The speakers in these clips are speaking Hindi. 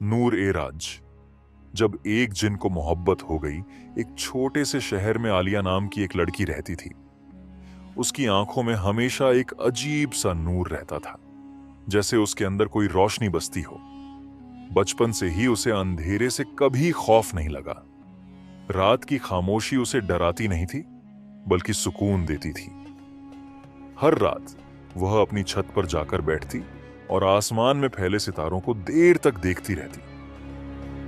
नूर ए राज। जब एक जिन को मोहब्बत हो गई, एक छोटे से शहर में आलिया नाम की एक लड़की रहती थी। उसकी आंखों में हमेशा एक अजीब सा नूर रहता था, जैसे उसके अंदर कोई रोशनी बसती हो। बचपन से ही उसे अंधेरे से कभी खौफ नहीं लगा। रात की खामोशी उसे डराती नहीं थी, बल्कि सुकून देती थी। हर रात वह अपनी छत पर जाकर बैठती और आसमान में फैले सितारों को देर तक देखती रहती।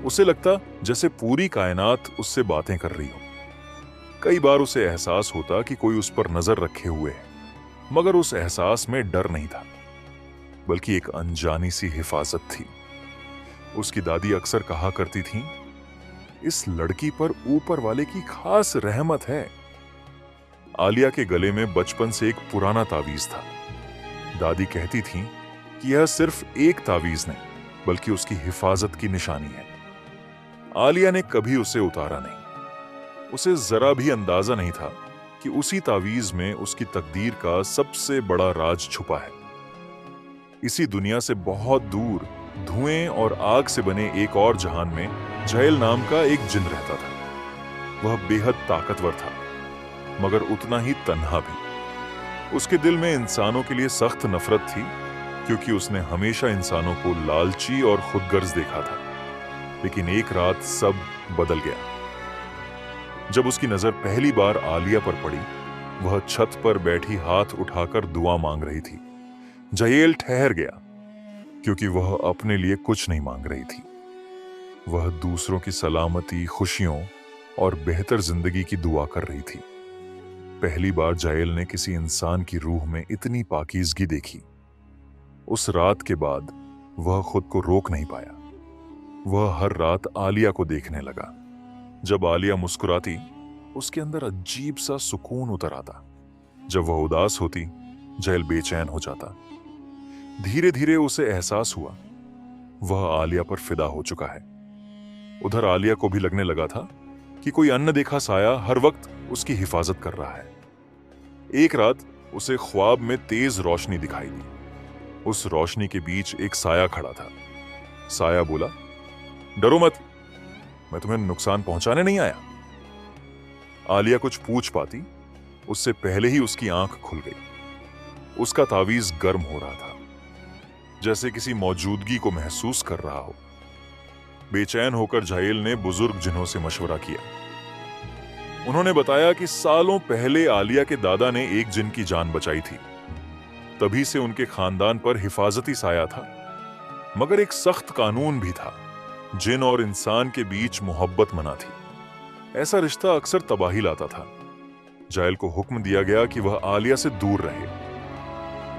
उसे लगता जैसे पूरी कायनात उससे बातें कर रही हो। कई बार उसे एहसास होता कि कोई उस पर नजर रखे हुए है, मगर उस एहसास में डर नहीं था, बल्कि एक अनजानी सी हिफाजत थी। उसकी दादी अक्सर कहा करती थीं, इस लड़की पर ऊपर वाले की खास रहमत है। आलिया के गले में बचपन से एक पुराना तावीज था। दादी कहती थीं कि यह सिर्फ एक तावीज नहीं, बल्कि उसकी हिफाजत की निशानी है। आलिया ने कभी उसे उतारा नहीं। उसे जरा भी अंदाजा नहीं था कि उसी तावीज में उसकी तकदीर का सबसे बड़ा राज छुपा है। इसी दुनिया से बहुत दूर धुएं और आग से बने एक और जहान में जयल नाम का एक जिन रहता था। वह बेहद ताकतवर था, मगर उतना ही तन्हा भी। उसके दिल में इंसानों के लिए सख्त नफरत थी, क्योंकि उसने हमेशा इंसानों को लालची और खुदगर्ज देखा था। लेकिन एक रात सब बदल गया। जब उसकी नजर पहली बार आलिया पर पड़ी, वह छत पर बैठी हाथ उठाकर दुआ मांग रही थी। जयेल ठहर गया, क्योंकि वह अपने लिए कुछ नहीं मांग रही थी। वह दूसरों की सलामती, खुशियों और बेहतर जिंदगी की दुआ कर रही थी। पहली बार जयेल ने किसी इंसान की रूह में इतनी पाकीज़गी देखी। उस रात के बाद वह खुद को रोक नहीं पाया। वह हर रात आलिया को देखने लगा। जब आलिया मुस्कुराती, उसके अंदर अजीब सा सुकून उतर आता। जब वह उदास होती, जयल बेचैन हो जाता। धीरे धीरे उसे एहसास हुआ वह आलिया पर फिदा हो चुका है। उधर आलिया को भी लगने लगा था कि कोई अनदेखा साया हर वक्त उसकी हिफाजत कर रहा है। एक रात उसे ख्वाब में तेज रोशनी दिखाई दी। उस रोशनी के बीच एक साया खड़ा था। साया बोला, डरो मत, मैं तुम्हें नुकसान पहुंचाने नहीं आया। आलिया कुछ पूछ पाती, उससे पहले ही उसकी आंख खुल गई। उसका तावीज गर्म हो रहा था, जैसे किसी मौजूदगी को महसूस कर रहा हो। बेचैन होकर जयेल ने बुजुर्ग जिन्हों से मशवरा किया। उन्होंने बताया कि सालों पहले आलिया के दादा ने एक जिन की जान बचाई थी। तभी से उनके खानदान पर हिफाजती साया था, मगर एक सख्त कानून भी था। जिन और इंसान के बीच मोहब्बत मना थी। ऐसा रिश्ता अक्सर तबाही लाता था। जयल को हुक्म दिया गया कि वह आलिया से दूर रहे,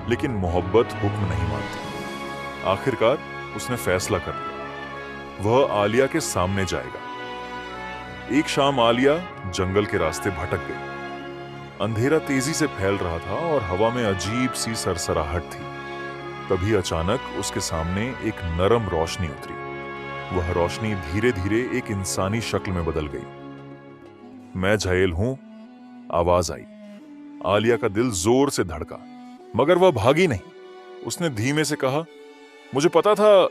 लेकिन मोहब्बत हुक्म नहीं मानती। आखिरकार उसने फैसला कर लिया, वह आलिया के सामने जाएगा। एक शाम आलिया जंगल के रास्ते भटक गई। अंधेरा तेजी से फैल रहा था और हवा में अजीब सी सरसराहट थी। तभी अचानक उसके सामने एक नरम रोशनी उतरी। वह रोशनी धीरे धीरे एक इंसानी शक्ल में बदल गई। मैं जयेल हूं, आवाज आई। आलिया का दिल जोर से धड़का, मगर वह भागी नहीं। उसने धीमे से कहा, मुझे पता था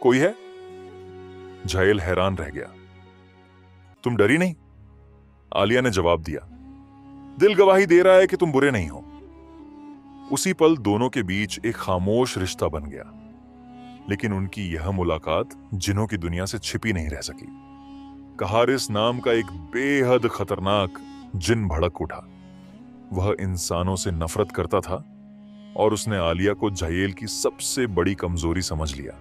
कोई है। जयेल हैरान रह गया। तुम डरी नहीं? आलिया ने जवाब दिया, दिल गवाही दे रहा है कि तुम बुरे नहीं हो। उसी पल दोनों के बीच एक खामोश रिश्ता बन गया। लेकिन उनकी यह मुलाकात जिन्हों की दुनिया से छिपी नहीं रह सकी। कहारिस नाम का एक बेहद खतरनाक जिन भड़क उठा। वह इंसानों से नफरत करता था और उसने आलिया को जयेल की सबसे बड़ी कमजोरी समझ लिया।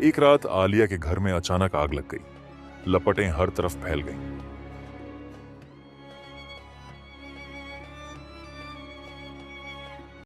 एक रात आलिया के घर में अचानक आग लग गई। लपटें हर तरफ फैल गईं।